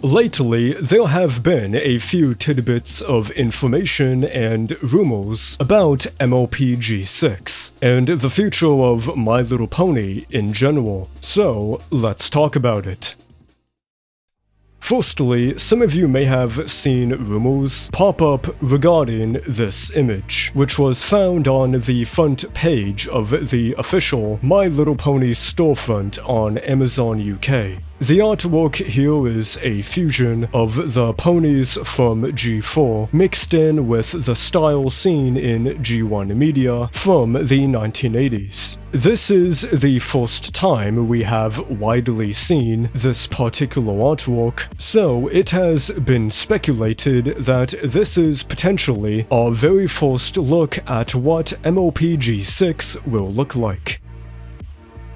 Lately, there have been a few tidbits of information and rumors about MLP G6 and the future of My Little Pony in general, so let's talk about it. Firstly, some of you may have seen rumors pop up regarding this image, which was found on the front page of the official My Little Pony storefront on Amazon UK. The artwork here is a fusion of the ponies from G4 mixed in with the style seen in G1 media from the 1980s. This is the first time we have widely seen this particular artwork, so it has been speculated that this is potentially our very first look at what MLP G6 will look like.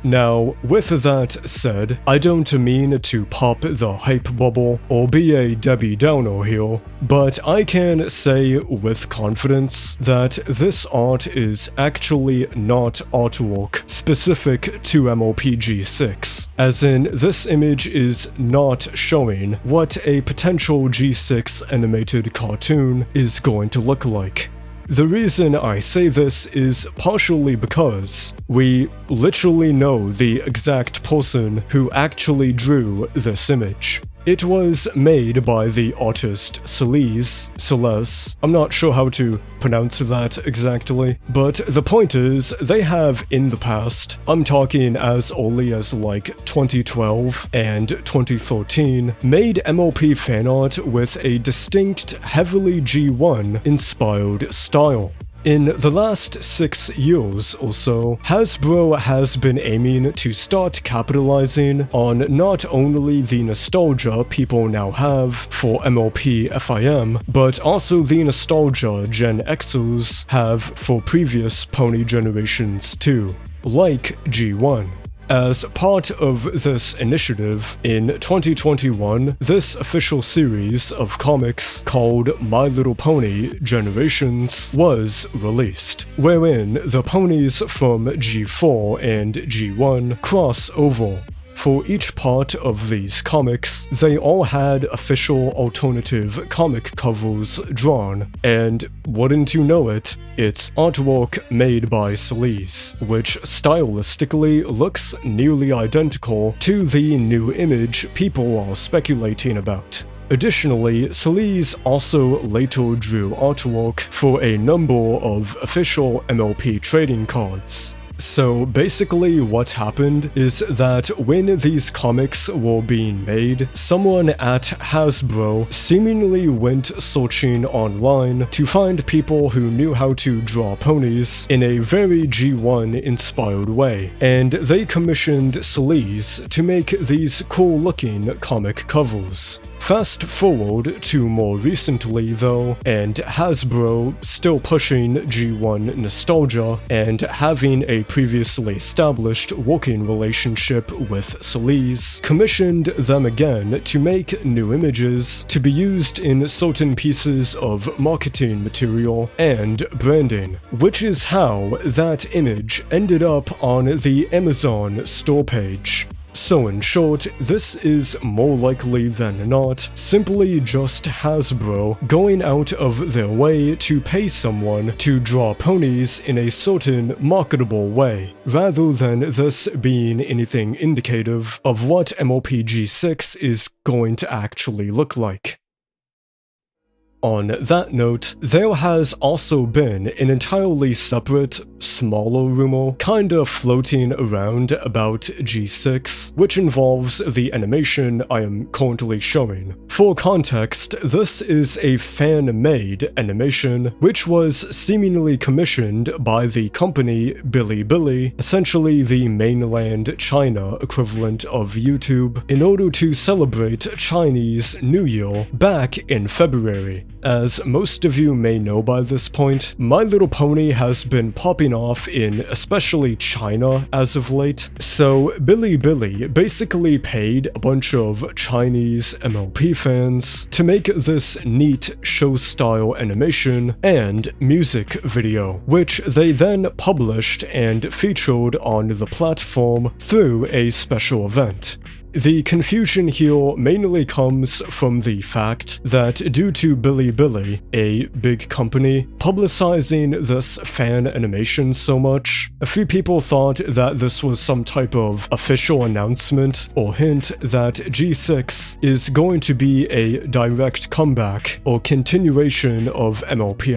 Now, with that said, I don't mean to pop the hype bubble or be a Debbie Downer here, but I can say with confidence that this art is actually not artwork specific to MLP G6, as in this image is not showing what a potential G6 animated cartoon is going to look like. The reason I say this is partially because we literally know the exact person who actually drew this image. It was made by the artist Celeste. I'm not sure how to pronounce that exactly, but the point is, they have in the past, I'm talking as early as like 2012 and 2013, made MLP fan art with a distinct, heavily G1 inspired style. In the last 6 years or so, Hasbro has been aiming to start capitalizing on not only the nostalgia people now have for MLP FIM, but also the nostalgia Gen Xers have for previous pony generations too, like G1. As part of this initiative, in 2021, this official series of comics called My Little Pony Generations was released, wherein the ponies from G4 and G1 cross over. For each part of these comics, they all had official alternative comic covers drawn, and wouldn't you know it, it's artwork made by Celeste, which stylistically looks nearly identical to the new image people are speculating about. Additionally, Celeste also later drew artwork for a number of official MLP trading cards. So basically what happened is that when these comics were being made, someone at Hasbro seemingly went searching online to find people who knew how to draw ponies in a very G1 inspired way, and they commissioned Celeste to make these cool looking comic covers. Fast forward to more recently though, and Hasbro, still pushing G1 nostalgia and having a previously established working relationship with Celeste, commissioned them again to make new images to be used in certain pieces of marketing material and branding, which is how that image ended up on the Amazon store page. So in short, this is more likely than not simply just Hasbro going out of their way to pay someone to draw ponies in a certain marketable way, rather than this being anything indicative of what MLP G6 is going to actually look like. On that note, there has also been an entirely separate, smaller rumor kinda floating around about G6, which involves the animation I am currently showing. For context, this is a fan-made animation, which was seemingly commissioned by the company Bilibili, essentially the mainland China equivalent of YouTube, in order to celebrate Chinese New Year back in February. As most of you may know by this point, My Little Pony has been popping off in especially China as of late, so Bilibili basically paid a bunch of Chinese MLP fans to make this neat show-style animation and music video, which they then published and featured on the platform through a special event. The confusion here mainly comes from the fact that due to Bilibili, a big company, publicizing this fan animation so much, a few people thought that this was some type of official announcement or hint that G6 is going to be a direct comeback or continuation of MLP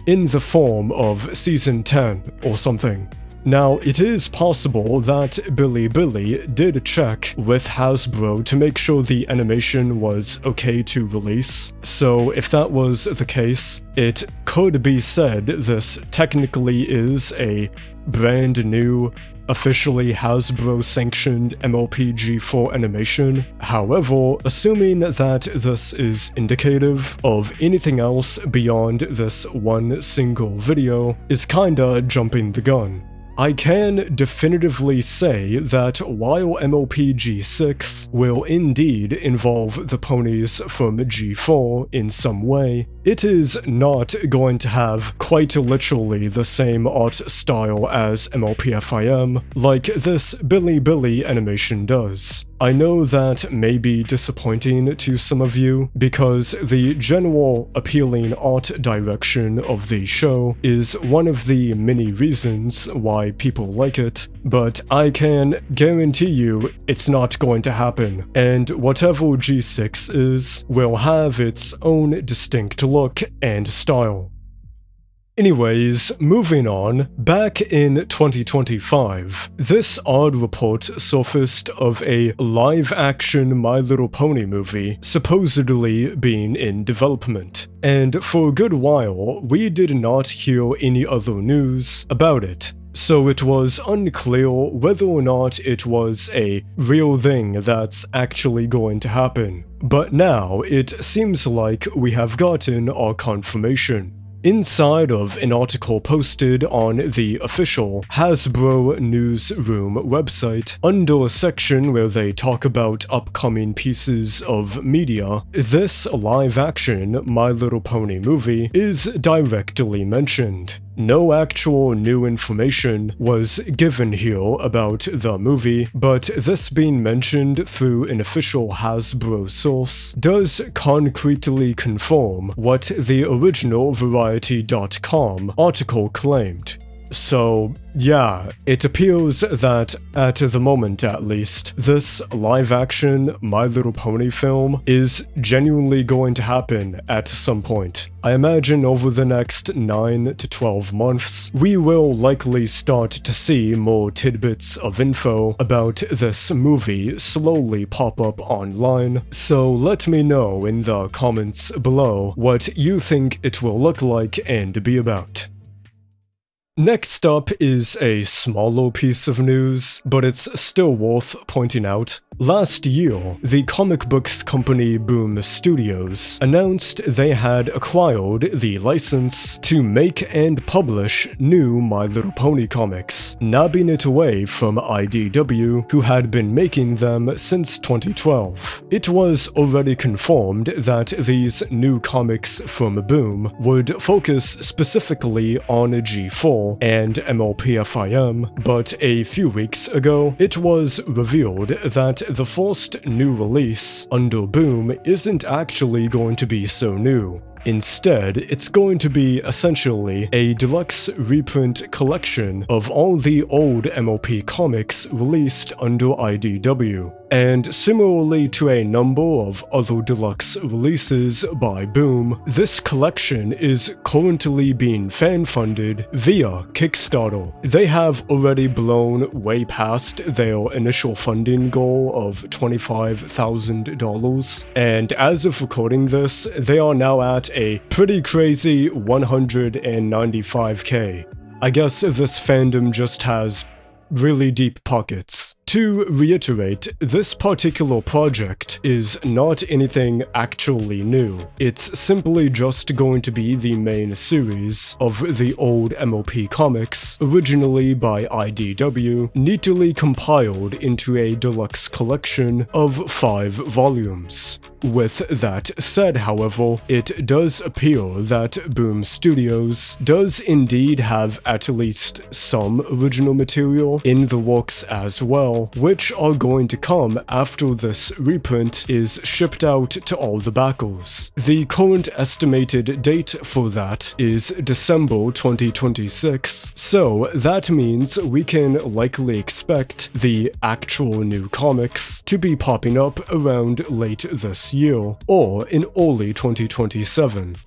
in the form of Season 10 or something. Now, it is possible that Bilibili did check with Hasbro to make sure the animation was okay to release, so if that was the case, it could be said this technically is a brand new, officially Hasbro-sanctioned MLP G4 animation. However, assuming that this is indicative of anything else beyond this one single video is kinda jumping the gun. I can definitively say that while MLP G6 will indeed involve the ponies from G4 in some way, it is not going to have quite literally the same art style as MLP like this Bilibili animation does. I know that may be disappointing to some of you because the general appealing art direction of the show is one of the many reasons why people like it, but I can guarantee you it's not going to happen, and whatever G6 is will have its own distinct look and style. Anyways, moving on, back in 2025, this odd report surfaced of a live-action My Little Pony movie supposedly being in development, and for a good while, we did not hear any other news about it. So it was unclear whether or not it was a real thing that's actually going to happen. But now, it seems like we have gotten our confirmation. Inside of an article posted on the official Hasbro Newsroom website, under a section where they talk about upcoming pieces of media, this live-action My Little Pony movie is directly mentioned. No actual new information was given here about the movie, but this being mentioned through an official Hasbro source does concretely confirm what the original Variety.com article claimed. So, yeah, it appears that, at the moment at least, this live-action My Little Pony film is genuinely going to happen at some point. I imagine over the next 9 to 12 months, we will likely start to see more tidbits of info about this movie slowly pop up online, so let me know in the comments below what you think it will look like and be about. Next up is a smaller piece of news, but it's still worth pointing out. Last year, the comic books company Boom Studios announced they had acquired the license to make and publish new My Little Pony comics, nabbing it away from IDW, who had been making them since 2012. It was already confirmed that these new comics from Boom would focus specifically on G4 and MLP, but a few weeks ago, it was revealed that the first new release under Boom isn't actually going to be so new. Instead, it's going to be essentially a deluxe reprint collection of all the old MLP comics released under IDW. And similarly to a number of other deluxe releases by Boom, this collection is currently being fan-funded via Kickstarter. They have already blown way past their initial funding goal of $25,000, and as of recording this, they are now at a pretty crazy 195k. I guess this fandom just has really deep pockets. To reiterate, this particular project is not anything actually new. It's simply just going to be the main series of the old MLP comics, originally by IDW, neatly compiled into a deluxe collection of 5 volumes. With that said, however, it does appear that Boom Studios does indeed have at least some original material in the works as well, well, which are going to come after this reprint is shipped out to all the backers. The current estimated date for that is December 2026, so that means we can likely expect the actual new comics to be popping up around late this year, or in early 2027.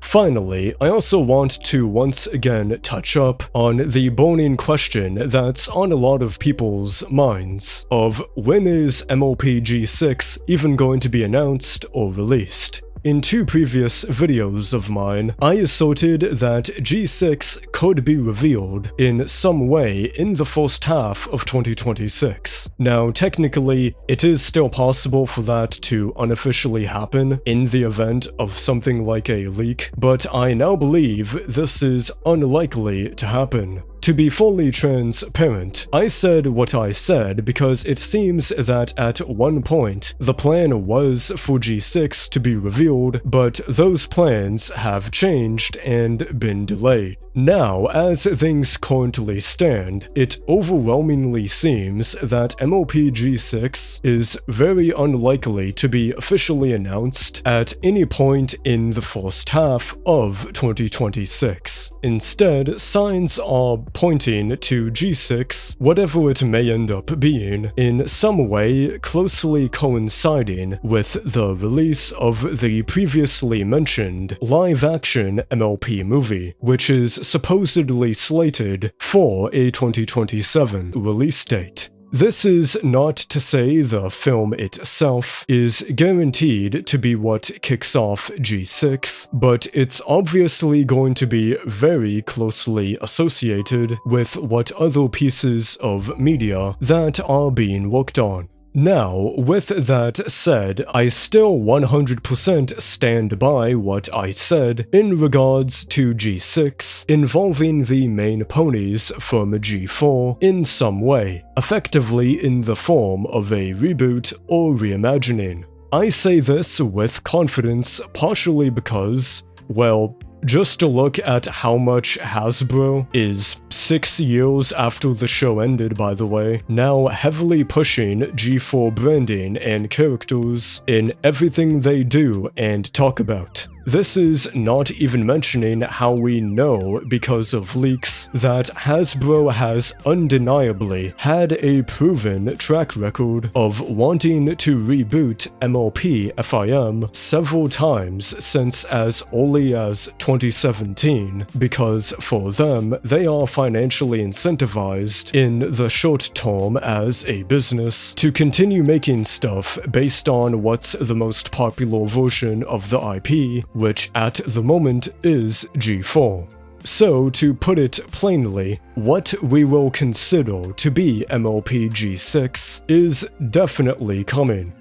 Finally, I also want to once again touch up on the burning question that's on a lot of people's minds of when is MLP G6 even going to be announced or released. In 2 previous videos of mine, I asserted that G6 could be revealed in some way in the first half of 2026. Now, technically, it is still possible for that to unofficially happen in the event of something like a leak, but I now believe this is unlikely to happen. To be fully transparent, I said what I said because it seems that at one point, the plan was for G6 to be revealed, but those plans have changed and been delayed. Now, as things currently stand, it overwhelmingly seems that MLP G6 is very unlikely to be officially announced at any point in the first half of 2026. Instead, signs are pointing to G6, whatever it may end up being, in some way closely coinciding with the release of the previously mentioned live-action MLP movie, which is supposedly slated for a 2027 release date. This is not to say the film itself is guaranteed to be what kicks off G6, but it's obviously going to be very closely associated with what other pieces of media that are being worked on. Now, with that said, I still 100% stand by what I said in regards to G6 involving the main ponies from G4 in some way, effectively in the form of a reboot or reimagining. I say this with confidence partially because, well, just to look at how much Hasbro is 6 years after the show ended, by the way, now heavily pushing G4 branding and characters in everything they do and talk about. This is not even mentioning how we know, because of leaks, that Hasbro has undeniably had a proven track record of wanting to reboot MLP FIM several times since as early as 2017, because for them, they are financially incentivized in the short term as a business to continue making stuff based on what's the most popular version of the IP, which at the moment is G4. So, to put it plainly, what we will consider to be MLP G6 is definitely coming.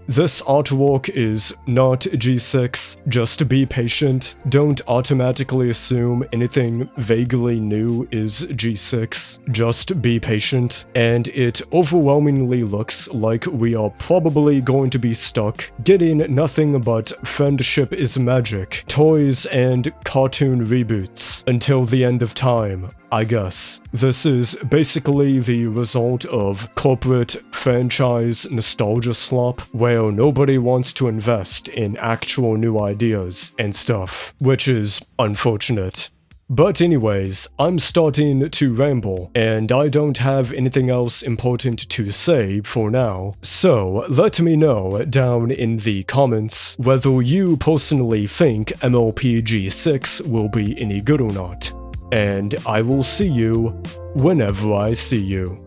This artwork is not G6, just be patient. Don't automatically assume anything vaguely new is G6, just be patient. And it overwhelmingly looks like we are probably going to be stuck getting nothing but Friendship is Magic, toys and cartoon reboots until the end of time, I guess. This is basically the result of corporate franchise nostalgia slop, where nobody wants to invest in actual new ideas and stuff, which is unfortunate. But anyways, I'm starting to ramble, and I don't have anything else important to say for now, so let me know down in the comments whether you personally think MLP G6 will be any good or not. And I will see you whenever I see you.